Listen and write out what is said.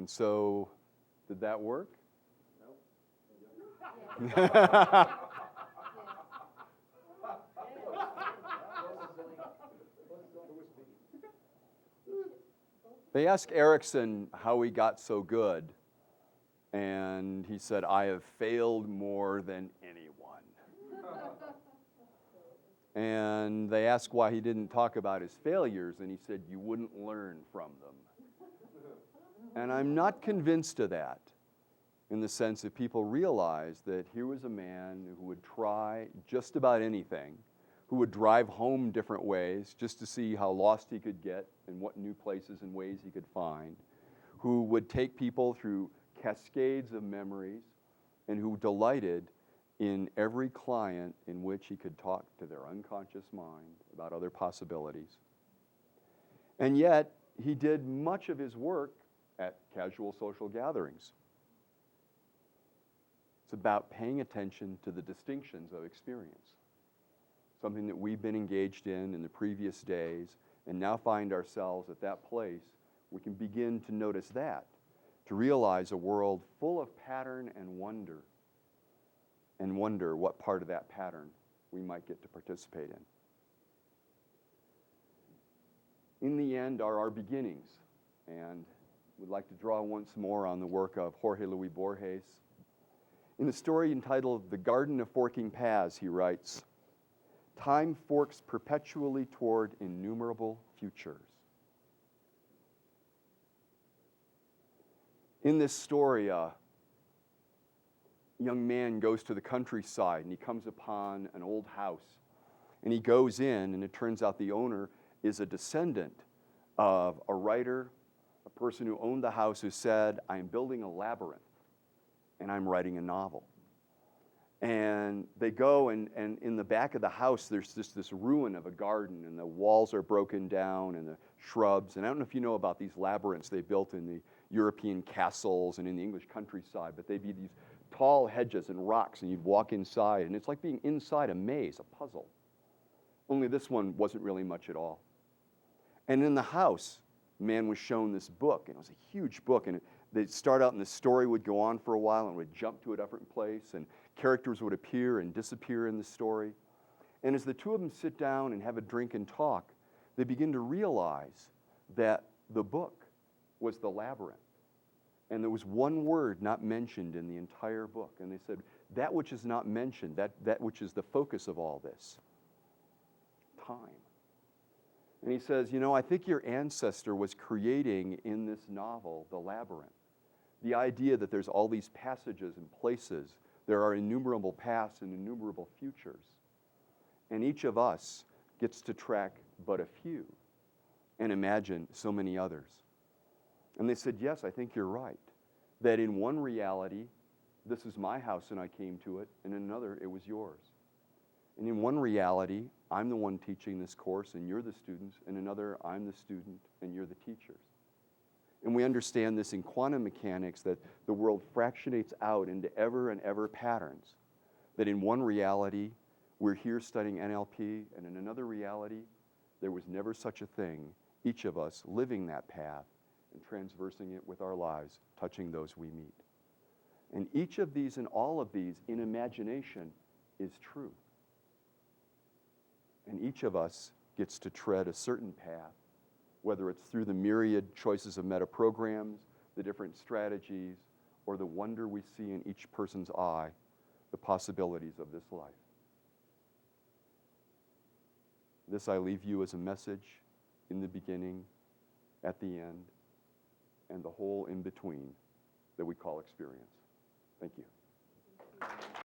And so, did that work? They asked Erickson how he got so good, and he said, "I have failed more than anyone." And they asked why he didn't talk about his failures, and he said, "You wouldn't learn from them." And I'm not convinced of that, in the sense that people realized that here was a man who would try just about anything, who would drive home different ways just to see how lost he could get and what new places and ways he could find, who would take people through cascades of memories, and who delighted in every client in which he could talk to their unconscious mind about other possibilities. And yet, he did much of his work at casual social gatherings. It's about paying attention to the distinctions of experience, something that we've been engaged in the previous days, and now find ourselves at that place. We can begin to notice that, to realize a world full of pattern and wonder what part of that pattern we might get to participate in. In the end are our beginnings, and we'd like to draw once more on the work of Jorge Luis Borges. In a story entitled "The Garden of Forking Paths," he writes, "Time forks perpetually toward innumerable futures." In this story, a young man goes to the countryside and he comes upon an old house. And he goes in, and it turns out the owner is a descendant of a writer, a person who owned the house, who said, "I am building a labyrinth and I'm writing a novel." And they go, and in the back of the house, there's this ruin of a garden, and the walls are broken down, and the shrubs. And I don't know if you know about these labyrinths they built in the European castles and in the English countryside, but they'd be these tall hedges and rocks, and you'd walk inside, and it's like being inside a maze, a puzzle. Only this one wasn't really much at all. And in the house, the man was shown this book, and it was a huge book, and they'd start out and the story would go on for a while and would jump to a different place, and characters would appear and disappear in the story. And as the two of them sit down and have a drink and talk, they begin to realize that the book was the labyrinth. And there was one word not mentioned in the entire book. And they said, that which is not mentioned, that which is the focus of all this, time. And he says, I think your ancestor was creating in this novel the labyrinth. The idea that there's all these passages and places, there are innumerable paths and innumerable futures. And each of us gets to track but a few and imagine so many others. And they said, yes, I think you're right. That in one reality, this is my house and I came to it, and in another, it was yours. And in one reality, I'm the one teaching this course and you're the students. In another, I'm the student and you're the teachers. And we understand this in quantum mechanics, that the world fractionates out into ever and ever patterns. That in one reality, we're here studying NLP, and in another reality, there was never such a thing. Each of us living that path and transversing it with our lives, touching those we meet. And each of these and all of these in imagination is true. And each of us gets to tread a certain path, whether it's through the myriad choices of meta programs, the different strategies, or the wonder we see in each person's eye, the possibilities of this life. This I leave you as a message in the beginning, at the end, and the whole in between that we call experience. Thank you.